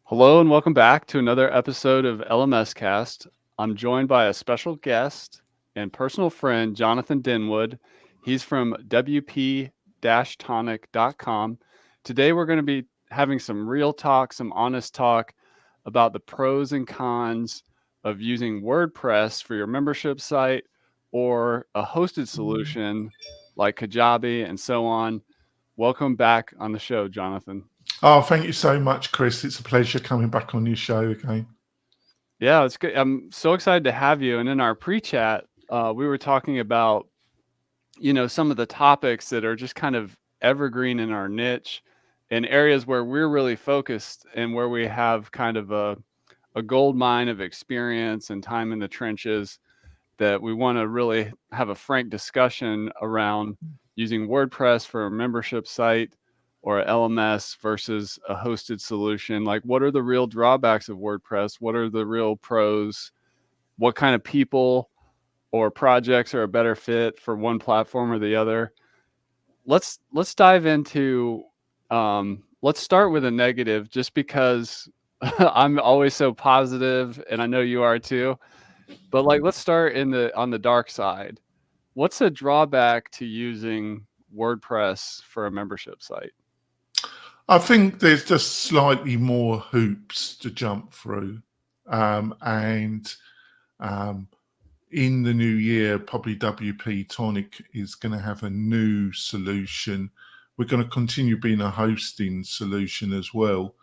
Hello and welcome back to another episode of LMS Cast. I'm joined by a special guest and personal friend, Jonathan Denwood. He's from WP-tonic.com. Today we're going to be having some real talk, some honest talk about the pros and cons of using WordPress for your membership site or a hosted solution like Kajabi and so on. Welcome back on the show, Jonathan. Oh, thank you so much, Chris. It's a pleasure coming back on your show again. Yeah, it's good. I'm so excited to have you. And in our pre-chat, we were talking about, some of the topics that are just kind of evergreen in our niche and areas where we're really focused and where we have kind of a gold mine of experience and time in the trenches that we want to really have a frank discussion around using WordPress for a membership site or a LMS versus a hosted solution. Like, what are the real drawbacks of WordPress? What are the real pros? What kind of people or projects are a better fit for one platform or the other? Let's dive into. Let's start with a negative, just because I'm always so positive, and I know you are too. But let's start on the dark side. What's a drawback to using WordPress for a membership site? I think there's just slightly more hoops to jump through. And in the new year, probably WP Tonic is going to have a new solution. We're going to continue being a hosting solution as well.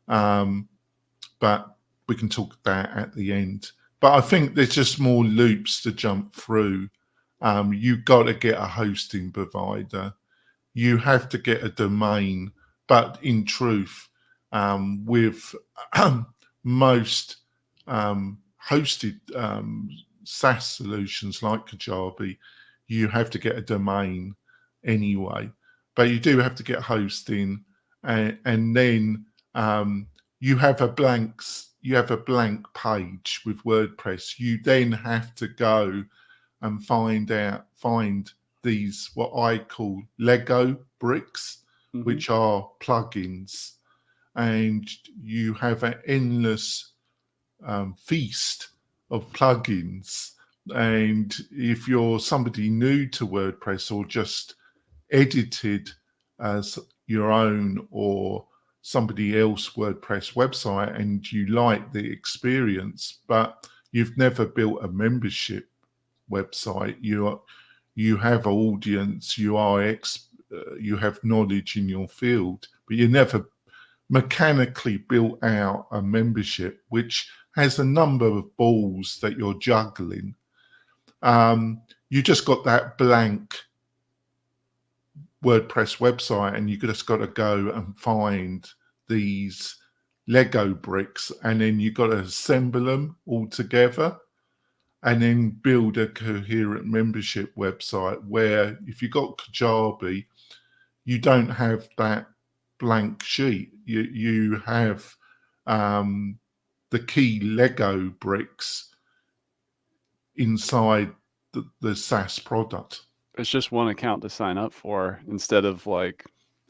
But we can talk that at the end. But I think there's just more loops to jump through. You've got to get a hosting provider. You have to get a domain. But in truth, with most hosted SaaS solutions like Kajabi, you have to get a domain anyway. But you do have to get hosting, and then you have a blank page with WordPress. You then have to go and find these what I call Lego bricks, which are plugins, and you have an endless feast of plugins. And if you're somebody new to WordPress or just edited as your own or somebody else WordPress website and you like the experience, but you've never built a membership website, you have audience, you have knowledge in your field, but you never mechanically built out a membership which has a number of balls that you're juggling. You just got that blank WordPress website and you just got to go and find these Lego bricks, and then you got to assemble them all together and then build a coherent membership website where if you got Kajabi, you don't have that blank sheet. You have the key Lego bricks inside the SaaS product. It's just one account to sign up for instead of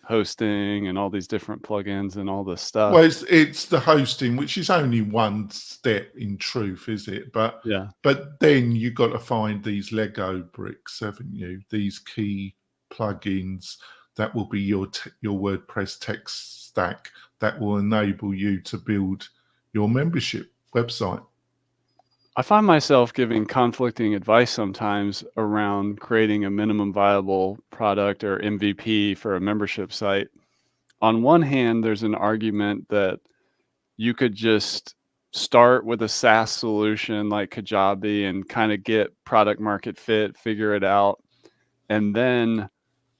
hosting and all these different plugins and all this stuff. Well, it's the hosting, which is only one step in truth, is it? But yeah. But then you got to find these Lego bricks, haven't you? These key plugins that will be your WordPress tech stack that will enable you to build your membership website. I find myself giving conflicting advice sometimes around creating a minimum viable product or MVP for a membership site. On one hand, there's an argument that you could just start with a SaaS solution like Kajabi and kind of get product market fit, figure it out. And then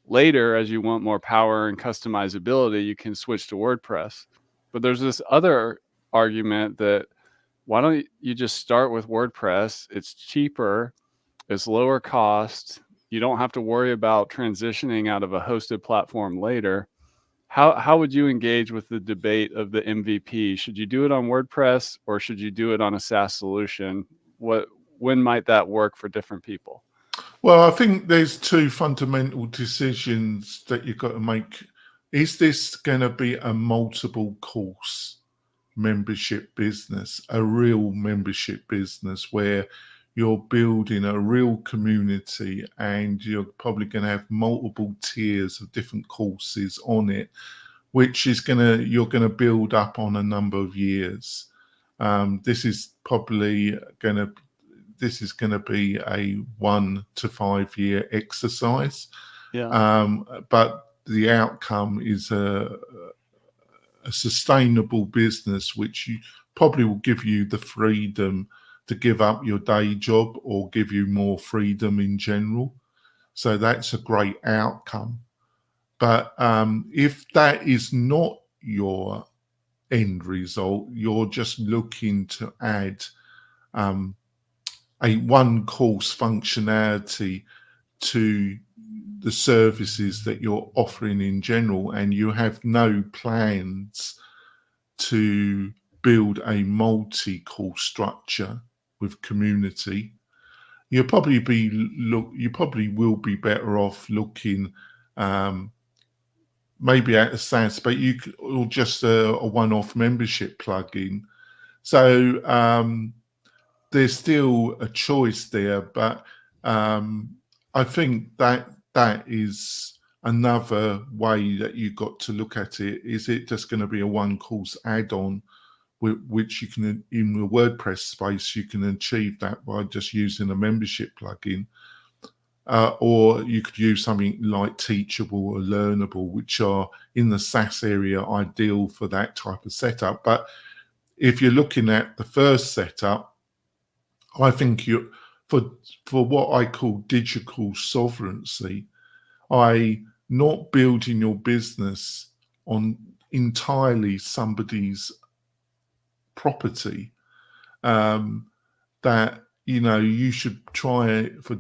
later, as you want more power and customizability, you can switch to WordPress. But there's this other argument that why don't you just start with WordPress? It's cheaper, it's lower cost. You don't have to worry about transitioning out of a hosted platform later. How would you engage with the debate of the MVP? Should you do it on WordPress or should you do it on a SaaS solution? When might that work for different people? Well, I think there's two fundamental decisions that you've got to make. Is this going to be a multiple course membership business, a real membership business where you're building a real community, and you're probably going to have multiple tiers of different courses on it, which is you're going to build up on a number of years. This is probably going to be a 1 to 5 year exercise. But the outcome is a sustainable business, which you probably will give you the freedom to give up your day job or give you more freedom in general. So that's a great outcome. But if that is not your end result, you're just looking to add a one course functionality to the services that you're offering in general, and you have no plans to build a multi-course structure with community, you probably will be better off looking maybe at a SaaS, but or just a one-off membership plugin. So there's still a choice there, but I think that is another way that you got to look at it. Is it just going to be a one-course add-on, which you can, in the WordPress space, you can achieve that by just using a membership plugin, or you could use something like Teachable or Learnable, which are in the SaaS area ideal for that type of setup. But if you're looking at the first setup, I think for what I call digital sovereignty, not building your business on entirely somebody's property, that you should try, for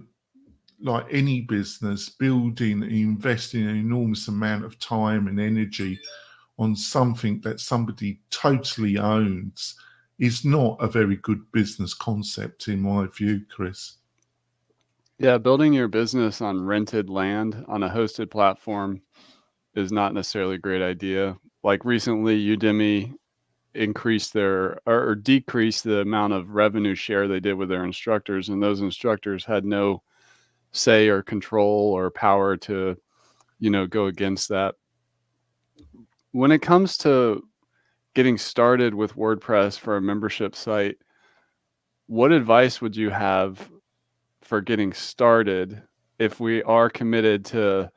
like any business, building and investing an enormous amount of time and energy on something that somebody totally owns is not a very good business concept in my view, Chris. Yeah, building your business on rented land on a hosted platform is not necessarily a great idea. Like recently, Udemy increased or decreased the amount of revenue share they did with their instructors, and those instructors had no say or control or power to, go against that. When it comes to getting started with WordPress for a membership site, what advice would you have for getting started if we are committed to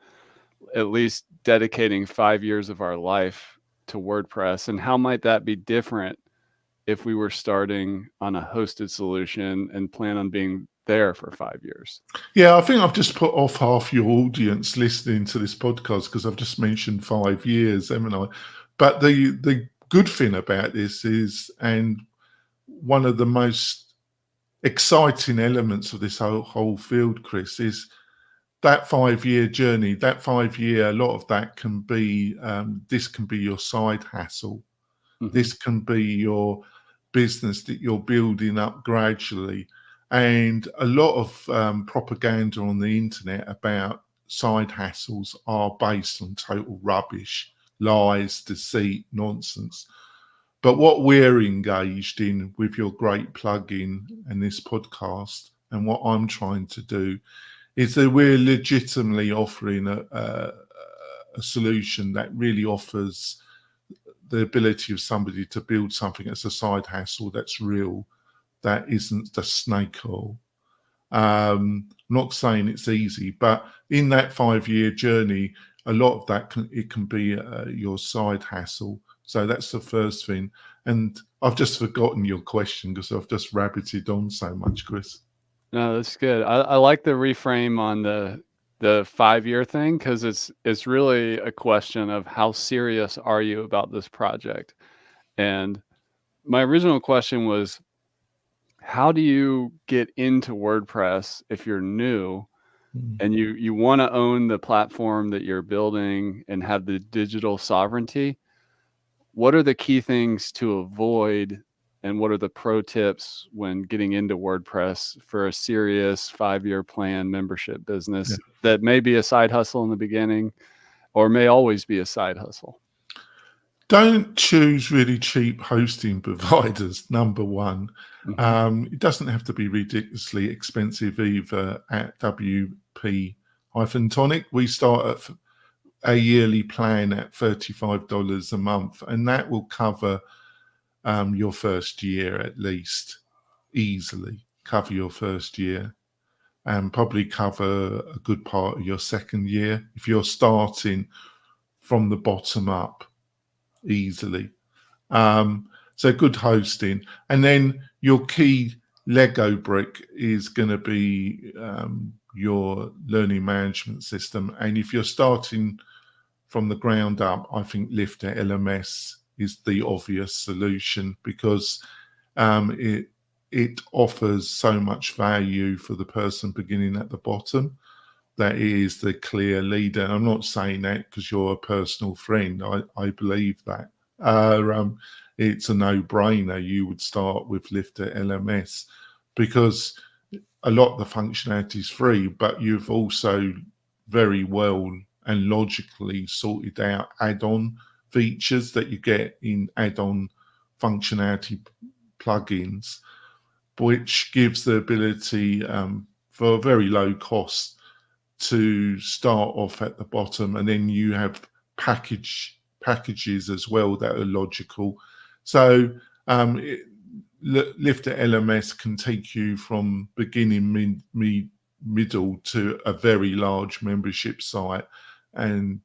at least dedicating 5 years of our life to WordPress? And how might that be different if we were starting on a hosted solution and plan on being there for 5 years? Yeah, I think I've just put off half your audience listening to this podcast because I've just mentioned 5 years, haven't I? But the good thing about this is, and one of the most exciting elements of this whole field, Chris, is that 5 year journey. That 5 year, a lot of that can be, this can be your side hustle. Mm-hmm. This can be your business that you're building up gradually. And a lot of propaganda on the internet about side hustles are based on total rubbish, lies, deceit, nonsense. But what we're engaged in with your great plugin and this podcast, and what I'm trying to do, is that we're legitimately offering a solution that really offers the ability of somebody to build something as a side hustle that's real, that isn't the snake oil. Not saying it's easy, but in that 5 year journey, a lot of that can be your side hustle. So that's the first thing. And I've just forgotten your question because I've just rabbited on so much, Chris. No, that's good. I like the reframe on the 5 year thing, because it's really a question of how serious are you about this project. And my original question was, how do you get into WordPress if you're new and you want to own the platform that you're building and have the digital sovereignty? What are the key things to avoid, and what are the pro tips when getting into WordPress for a serious 5 year plan membership business that may be a side hustle in the beginning or may always be a side hustle? Don't choose really cheap hosting providers, number one. It doesn't have to be ridiculously expensive either at WP-Tonic. We start at a yearly plan at $35 a month, and that will cover your first year at least, easily cover your first year, and probably cover a good part of your second year if you're starting from the bottom up easily. So good hosting. And then your key Lego brick is going to be your learning management system. And if you're starting from the ground up, I think Lifter LMS is the obvious solution, because it offers so much value for the person beginning at the bottom. That is the clear leader. And I'm not saying that because you're a personal friend. I believe that. It's a no-brainer. You would start with Lifter LMS because a lot of the functionality is free, but you've also very well and logically sorted out add-on features that you get in add-on functionality plugins, which gives the ability for a very low cost to start off at the bottom, and then you have packages as well that are logical. So Lifter LMS can take you from beginning, middle to a very large membership site and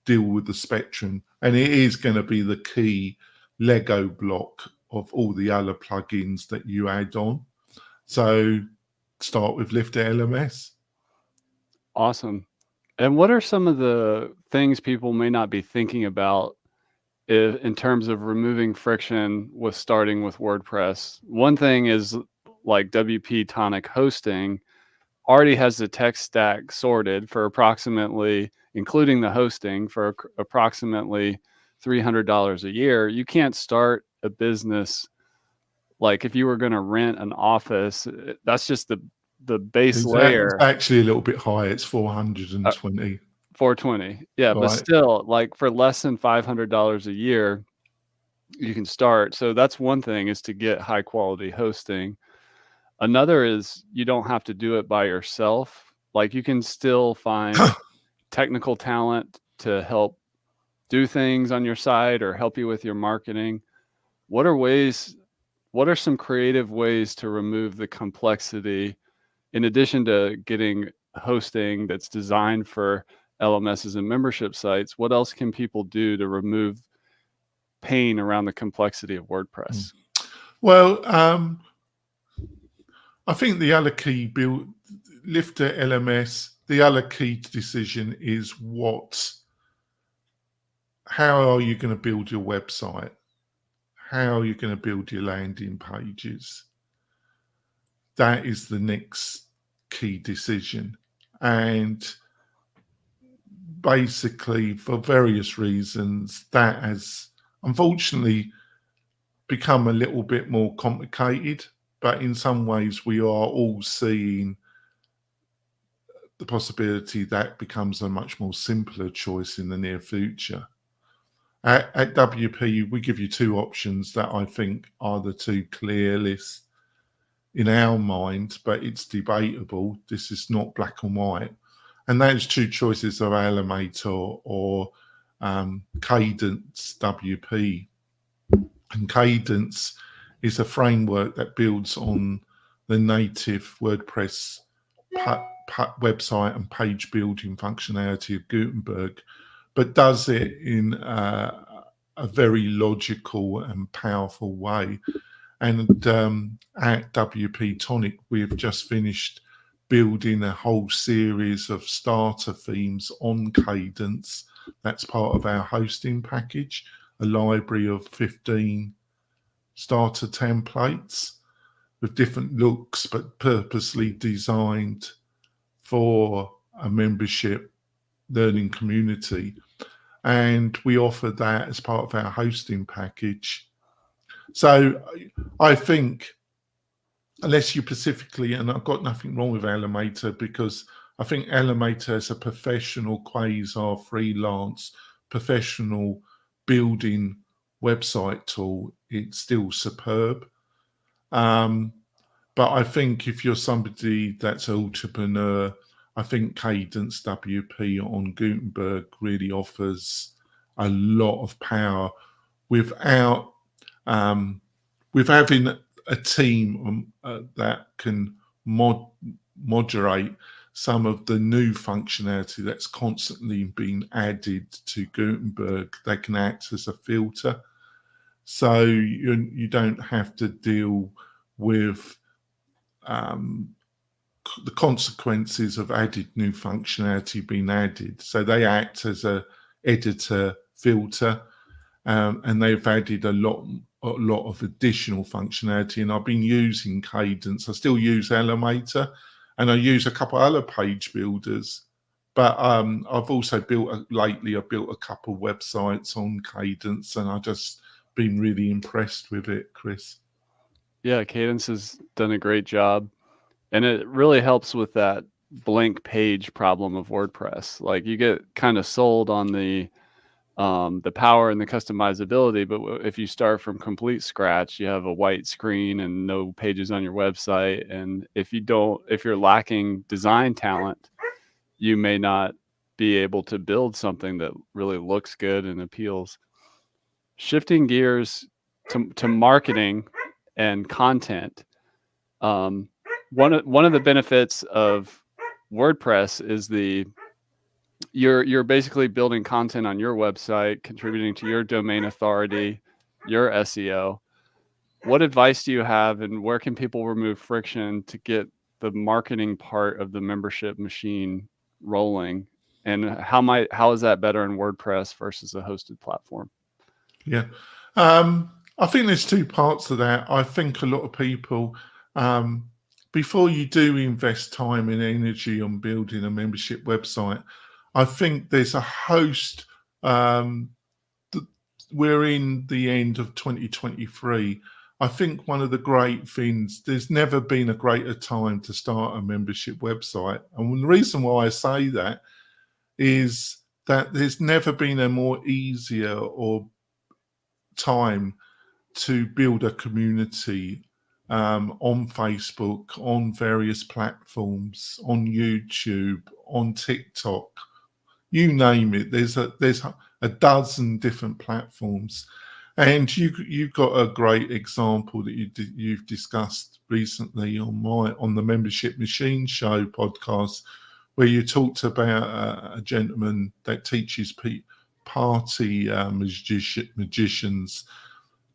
deal with the spectrum. And it is going to be the key Lego block of all the other plugins that you add on. So start with Lifter LMS. Awesome. And what are some of the things people may not be thinking about in terms of removing friction with starting with WordPress? One thing is like WP Tonic Hosting already has the tech stack sorted for approximately, including the hosting, for approximately $300 a year. You can't start a business like if you were going to rent an office. That's just the base layer. It's actually a little bit high. It's 420. 420. Yeah, Right. but still, like for less than $500 a year, you can start. So that's one thing, is to get high quality hosting. Another is you don't have to do it by yourself. Like you can still find technical talent to help do things on your site or help you with your marketing. What are some creative ways to remove the complexity, in addition to getting hosting that's designed for LMSs and membership sites? What else can people do to remove pain around the complexity of WordPress? Well, I think the other key Lifter LMS, the other key decision is how are you going to build your website? How are you going to build your landing pages? That is the next key decision. And basically, for various reasons, that has unfortunately become a little bit more complicated. But in some ways, we are all seeing the possibility that becomes a much more simpler choice in the near future. At WP, we give you two options that I think are the two clearest in our mind, but it's debatable. This is not black and white. And those two choices are Elementor or Kadence WP. And Kadence is a framework that builds on the native WordPress website and page building functionality of Gutenberg, but does it in a very logical and powerful way. And at WP Tonic, we've just finished building a whole series of starter themes on Kadence. That's part of our hosting package, a library of 15 starter templates with different looks, but purposely designed for a membership learning community. And we offer that as part of our hosting package. So I think, unless you specifically, and I've got nothing wrong with Elementor, because I think Elementor is a professional quasi freelance professional building website tool, it's still superb. But I think if you're somebody that's an entrepreneur, I think Cadence WP on Gutenberg really offers a lot of power without with having a team that can moderate some of the new functionality that's constantly being added to Gutenberg. They can act as a filter, so you don't have to deal with the consequences of added new functionality being added. So they act as a editor filter, and they've added a lot of additional functionality. And I've been using Cadence. I still use Elementor, and I use a couple other page builders. But I've also lately I've built a couple websites on Cadence, and I've just been really impressed with it, Chris. Yeah, Cadence has done a great job, and it really helps with that blank page problem of WordPress. Like, you get kind of sold on the power and the customizability, but if you start from complete scratch, you have a white screen and no pages on your website. And if you're lacking design talent, you may not be able to build something that really looks good and appeals. Shifting gears to marketing and content, one of the benefits of WordPress is you're basically building content on your website, contributing to your domain authority, your SEO. What advice do you have, and where can people remove friction to get the marketing part of the membership machine rolling? And how is that better in WordPress versus a hosted platform? Yeah. I think there's two parts to that. I think a lot of people, before you do invest time and energy on building a membership website, I think there's a host. We're in the end of 2023. I think one of the great things, there's never been a greater time to start a membership website. And the reason why I say that is that there's never been a more easier or time to build a community on Facebook, on various platforms, on YouTube, on TikTok, you name it. There's a dozen different platforms, and you've got a great example that you've discussed recently on the Membership Machine Show podcast, where you talked about a gentleman that teaches party magicians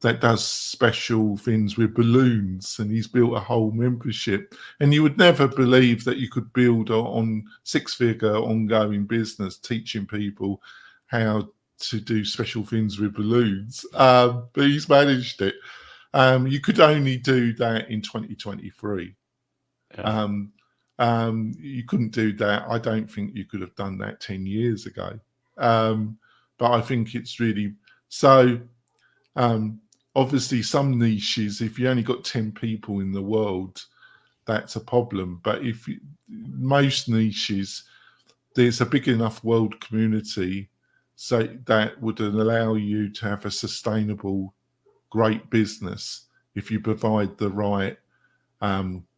that does special things with balloons, and he's built a whole membership. And you would never believe that you could build on six-figure ongoing business teaching people how to do special things with balloons, but he's managed it. You could only do that in 2023. Yeah. You couldn't do that. I don't think you could have done that 10 years ago. But I think it's really so. Obviously, some niches, if you only got 10 people in the world, that's a problem. But most niches, there's a big enough world community, so that would allow you to have a sustainable, great business if you provide the right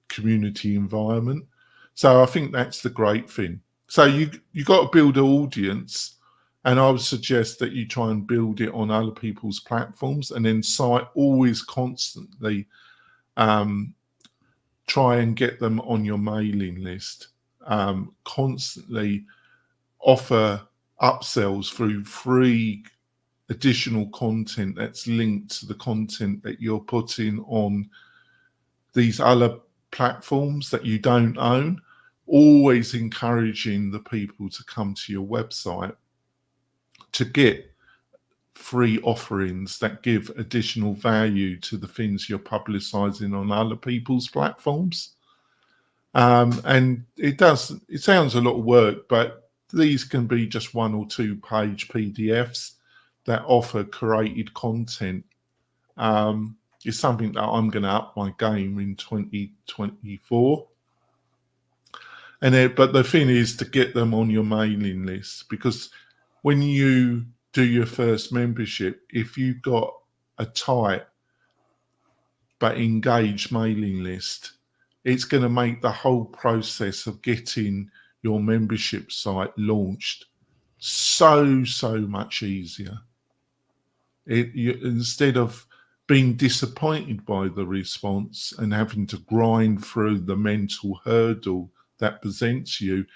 community environment. So I think that's the great thing. So you got to build an audience. And I would suggest that you try and build it on other people's platforms, and then always constantly try and get them on your mailing list. Constantly offer upsells through free additional content that's linked to the content that you're putting on these other platforms that you don't own. Always encouraging the people to come to your website to get free offerings that give additional value to the things you're publicizing on other people's platforms. And it sounds a lot of work, but these can be just 1 or 2 page PDFs that offer curated content. It's something that I'm going to up my game in 2024. But the thing is to get them on your mailing list, because when you do your first membership, if you've got a tight but engaged mailing list, it's going to make the whole process of getting your membership site launched so much easier. Instead of being disappointed by the response and having to grind through the mental hurdle that presents you,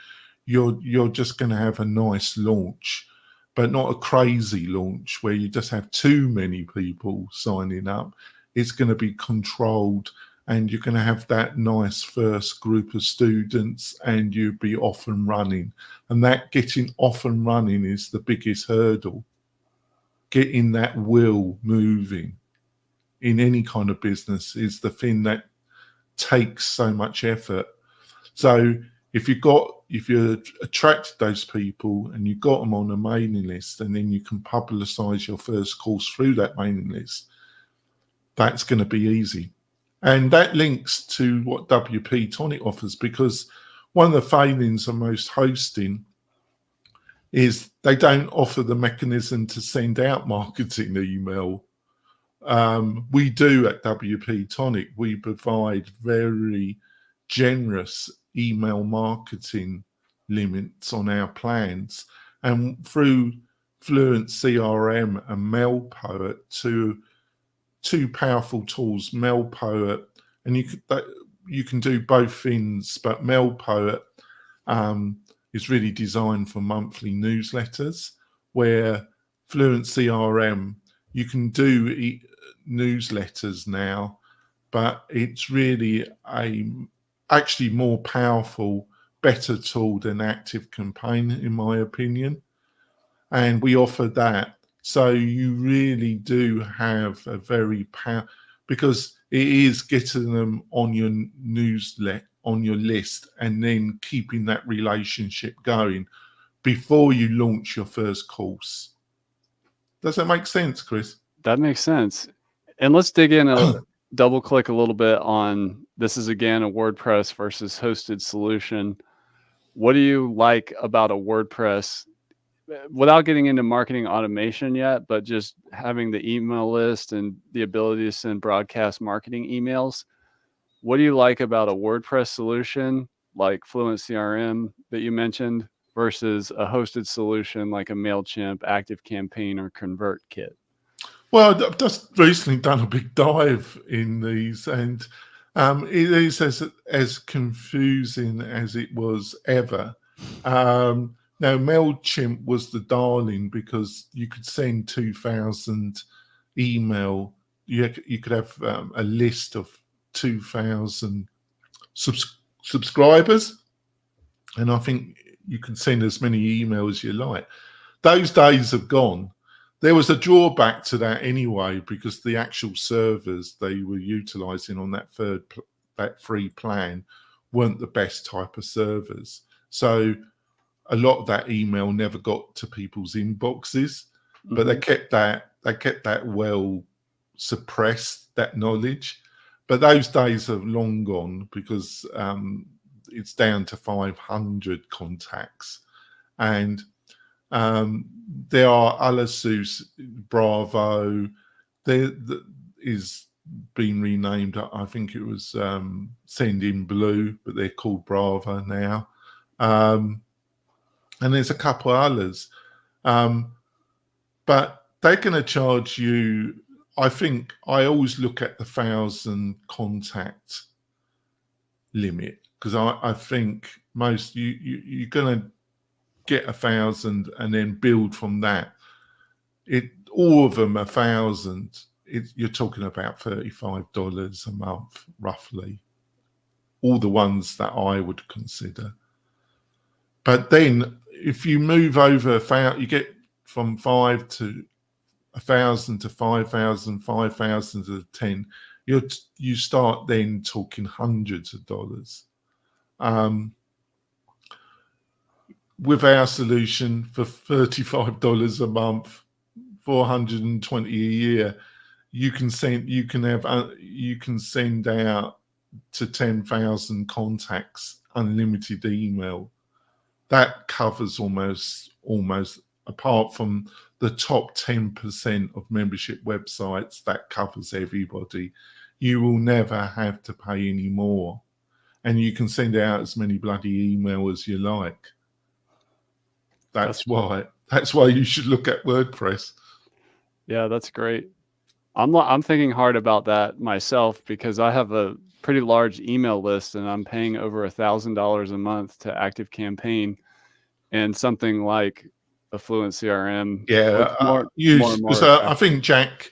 you're just going to have a nice launch, but not a crazy launch where you just have too many people signing up. It's going to be controlled, and you're going to have that nice first group of students, and you'll be off and running. And that getting off and running is the biggest hurdle. Getting that wheel moving in any kind of business is the thing that takes so much effort. So if you attracted those people and you got them on a mailing list, and then you can publicize your first course through that mailing list, that's going to be easy. And that links to what WP Tonic offers, because one of the failings of most hosting is they don't offer the mechanism to send out marketing email. We do at WP Tonic. We provide very generous email marketing limits on our plans, and through Fluent CRM and MailPoet, two powerful tools, MailPoet, and you can do both things, but MailPoet is really designed for monthly newsletters, where Fluent CRM, you can do newsletters now, but it's really actually more powerful, better tool than ActiveCampaign, in my opinion. And we offer that. So you really do have a very because it is getting them on your newsletter, on your list, and then keeping that relationship going before you launch your first course. Does that make sense, Chris? That makes sense. And let's dig in double click a little bit on, this is again a WordPress versus hosted solution. What do you like about a WordPress, without getting into marketing automation yet, but just having the email list and the ability to send broadcast marketing emails? What do you like about a WordPress solution like Fluent CRM that you mentioned versus a hosted solution like a MailChimp, ActiveCampaign, or ConvertKit? Well, I've just recently done a big dive in these, and it is as confusing as it was ever. Now, MailChimp was the darling because you could send 2,000 email. You could have a list of 2,000 subscribers, and I think you can send as many emails as you like. Those days have gone. There was a drawback to that anyway, because the actual servers they were utilizing on that free plan weren't the best type of servers. So a lot of that email never got to people's inboxes, but they kept that well suppressed, that knowledge. But those days have long gone, because it's down to 500 contacts. And there are Alasus, Bravo. There is being renamed. I think it was Sendinblue, but they're called Bravo now. And there's a couple others. But they're going to charge you. I think I always look at the 1,000 contact limit, because I think most you're going to get 1,000 and then build from that. All of them 1,000. You're talking about $35 a month, roughly. All the ones that I would consider. But then if you move over, you get from 5 to 1,000 to 5,000, 5,000 to 10. You start then talking hundreds of dollars. With our solution for $35 a month, $420 a year, you can send out to 10,000 contacts unlimited email. That covers almost apart from the top 10% of membership websites that covers everybody. You will never have to pay any more, and you can send out as many bloody email as you like. That's why you should look at WordPress. Yeah, that's great. I'm thinking hard about that myself because I have a pretty large email list and I'm paying over $1,000 a month to ActiveCampaign, and something like Affluent CRM. Yeah, more use and because more I think Jack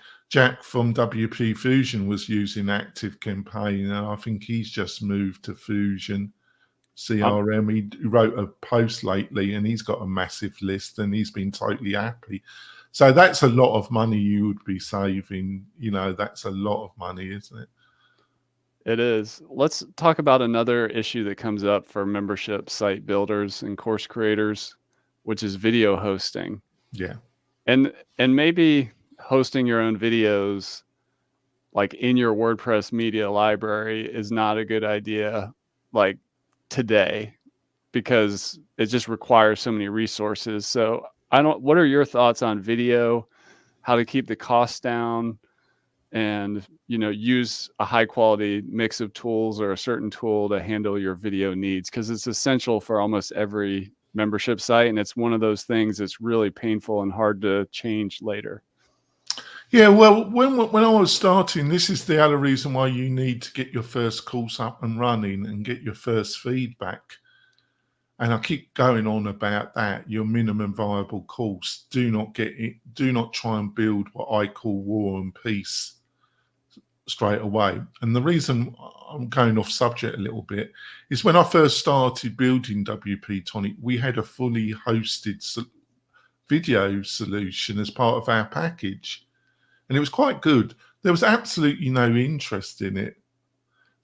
from WP Fusion was using ActiveCampaign, and I think he's just moved to Fusion CRM. He wrote a post lately, and he's got a massive list, and he's been totally happy. So that's a lot of money you would be saving. You know, that's a lot of money, isn't it? It is. Let's talk about another issue that comes up for membership site builders and course creators, which is video hosting. Yeah. And maybe hosting your own videos like in your WordPress media library is not a good idea like today, because it just requires so many resources. So what are your thoughts on video, how to keep the costs down, and use a high quality mix of tools or a certain tool to handle your video needs, because it's essential for almost every membership site, and it's one of those things that's really painful and hard to change later. Yeah, well, when I was starting, this is the other reason why you need to get your first course up and running and get your first feedback. And I keep going on about that. Your minimum viable course. Do not try and build what I call War and Peace straight away. And the reason I'm going off subject a little bit is when I first started building WP Tonic, we had a fully hosted video solution as part of our package. And it was quite good. There was absolutely no interest in it.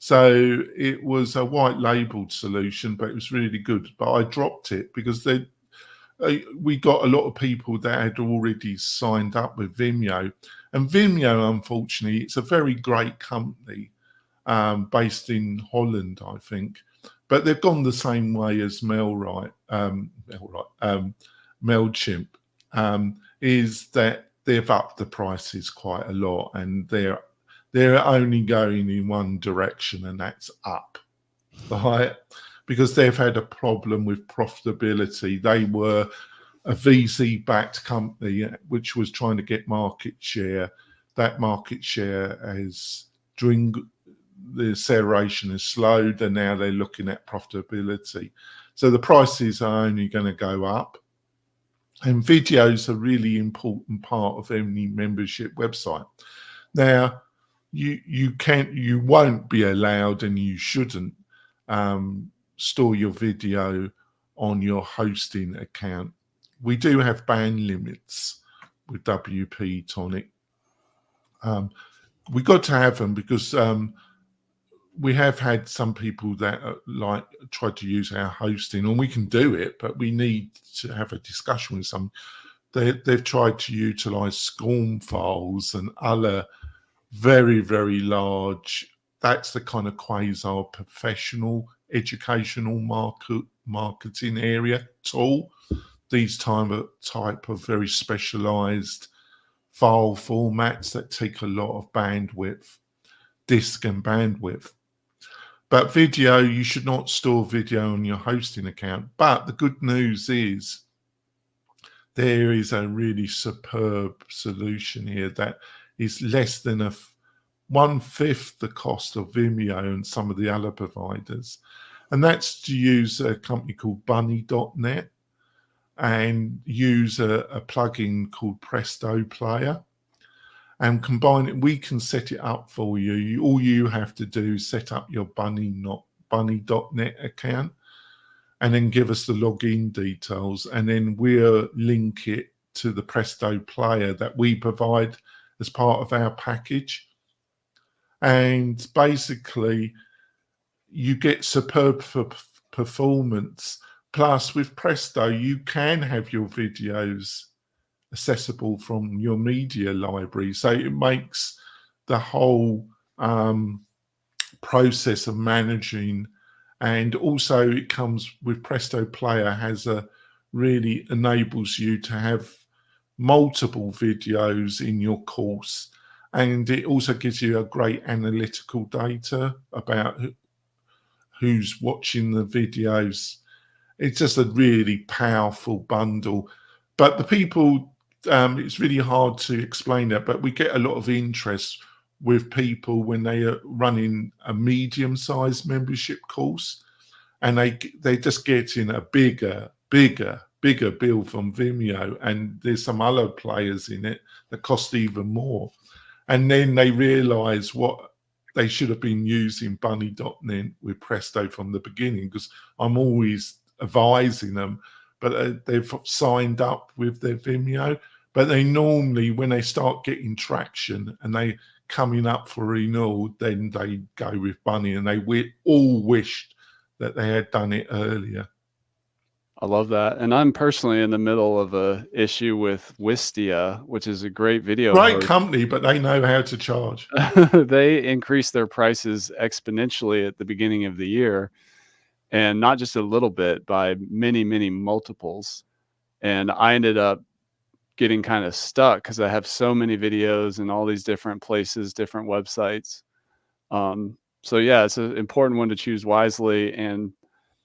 So it was a white labeled solution, but it was really good. But I dropped it because we got a lot of people that had already signed up with Vimeo. And Vimeo, unfortunately, it's a very great company based in Holland, I think. But they've gone the same way as MailChimp, is that they've upped the prices quite a lot, and they're only going in one direction, and that's up, right? Because they've had a problem with profitability. They were a VC-backed company which was trying to get market share. That market share during the acceleration has slowed, and now they're looking at profitability. So the prices are only going to go up. And video is a really important part of any membership website. Now, you won't be allowed, and you shouldn't store your video on your hosting account. We do have ban limits with WP Tonic. We got to have them because we have had some people that tried to use our hosting, and we can do it, but we need to have a discussion with some. They've tried to utilize SCORM files and other very, very large. That's the kind of quasi-professional educational marketing area tool. These type of very specialized file formats that take a lot of bandwidth, disk and bandwidth. But video, you should not store video on your hosting account. But the good news is there is a really superb solution here that is less than 1/5 the cost of Vimeo and some of the other providers. And that's to use a company called Bunny.net and use a plugin called Presto Player. And combine it, we can set it up for you. All you have to do is set up your Bunny.net account and then give us the login details. And then we'll link it to the Presto Player that we provide as part of our package. And basically, you get superb performance. Plus, with Presto, you can have your videos accessible from your media library. So it makes the whole process of managing, and also it comes with Presto Player has a really enables you to have multiple videos in your course, and it also gives you a great analytical data about who's watching the videos. It's just a really powerful bundle. But the people, it's really hard to explain that, but we get a lot of interest with people when they are running a medium-sized membership course, and they just get in a bigger bill from Vimeo, and there's some other players in it that cost even more. And then they realize what they should have been using Bunny.net with Presto from the beginning, because I'm always advising them, but they've signed up with their Vimeo. But they normally, when they start getting traction and they coming up for renewal, then they go with Bunny, and they all wished that they had done it earlier. I love that. And I'm personally in the middle of a issue with Wistia, which is a great video Great host. company, but they know how to charge. They increased their prices exponentially at the beginning of the year, and not just a little bit, by many, many multiples. And I ended up getting kind of stuck because I have so many videos in all these different places, different websites. So yeah, it's an important one to choose wisely. And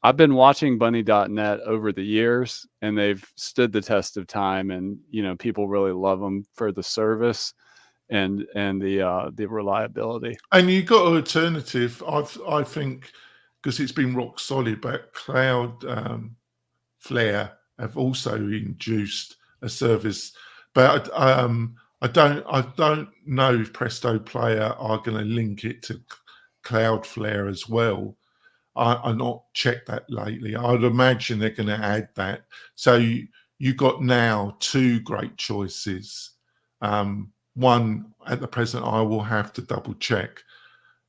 I've been watching Bunny.net over the years, and they've stood the test of time. And people really love them for the service and the reliability. And you got an alternative, I think, because it's been rock solid, but Cloudflare have also induced a service. But I don't know if Presto Player are going to link it to Cloudflare as well. I've not checked that lately. I'd imagine they're going to add that. So you got now two great choices. One, at the present, I will have to double check,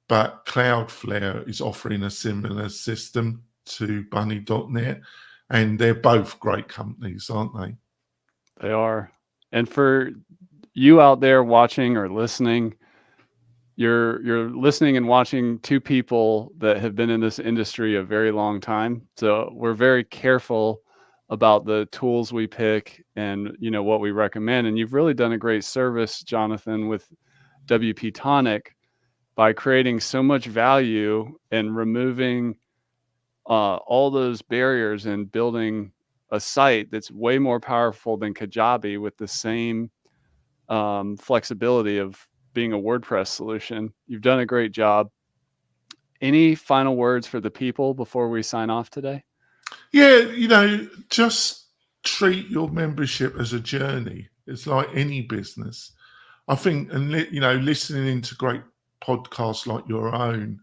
but Cloudflare is offering a similar system to Bunny.net, and they're both great companies, aren't they? They are. And for you out there watching or listening, you're listening and watching two people that have been in this industry a very long time. So we're very careful about the tools we pick and what we recommend. And you've really done a great service, Jonathan, with WP Tonic by creating so much value and removing all those barriers and building a site that's way more powerful than Kajabi with the same flexibility of being a WordPress solution. You've done a great job. Any final words for the people before we sign off today? Yeah, just treat your membership as a journey. It's like any business. I think, and listening into great podcasts like your own,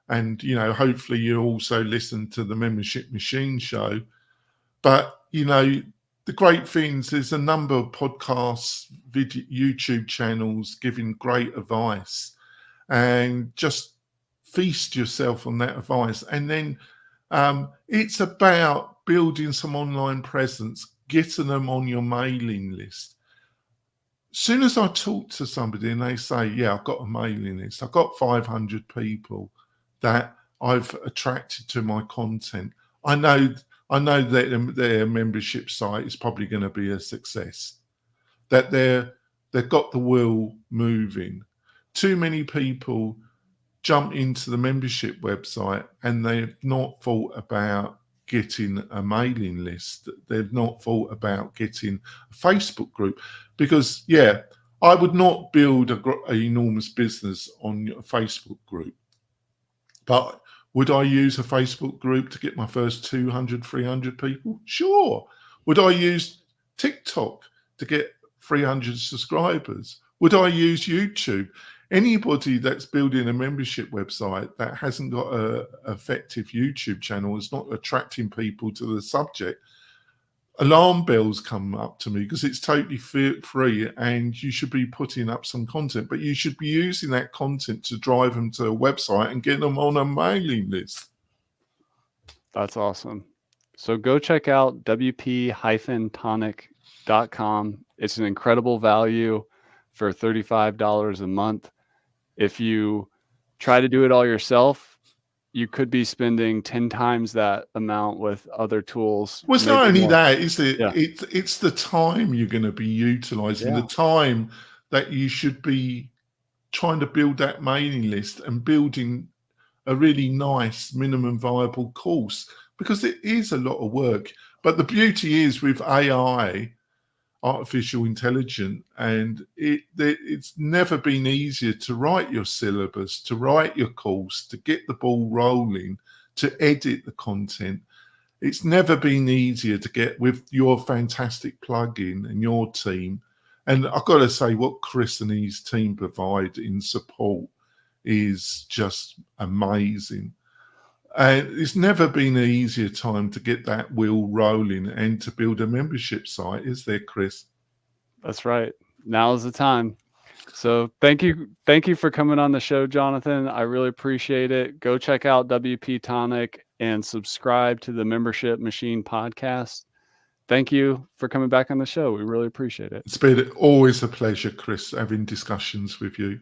and hopefully you also listen to the Membership Machine show. But the great things, there's a number of podcasts, YouTube channels giving great advice, and just feast yourself on that advice. And then it's about building some online presence, getting them on your mailing list. As soon as I talk to somebody and they say, yeah, I've got a mailing list, I've got 500 people that I've attracted to my content, I know that their membership site is probably going to be a success, that they've got the wheel moving. Too many people jump into the membership website and they've not thought about getting a mailing list. They've not thought about getting a Facebook group, because I would not build an enormous business on a Facebook group, but would I use a Facebook group to get my first 200, 300 people? Sure. Would I use TikTok to get 300 subscribers? Would I use YouTube? Anybody that's building a membership website that hasn't got an effective YouTube channel, is not attracting people to the subject, alarm bells come up to me, because it's totally free and you should be putting up some content, but you should be using that content to drive them to a website and get them on a mailing list. That's awesome. So go check out wp-tonic.com. It's an incredible value for $35 a month. If you try to do it all yourself, you could be spending 10 times that amount with other tools. Well, it's not maybe only more. that, is it? Yeah. It's the time you're going to be utilizing, Yeah. the time that you should be trying to build that mailing list and building a really nice minimum viable course, because it is a lot of work. But the beauty is with AI, artificial intelligence, and it's never been easier to write your syllabus, to write your course, to get the ball rolling, to edit the content. It's never been easier to get with your fantastic plugin and your team. And I've got to say, what Chris and his team provide in support is just amazing. And it's never been an easier time to get that wheel rolling and to build a membership site, is there, Chris? That's right. Now is the time. So thank you for coming on the show, Jonathan. I really appreciate it. Go check out WP Tonic and subscribe to the Membership Machine podcast. Thank you for coming back on the show. We really appreciate it. It's been always a pleasure, Chris, having discussions with you.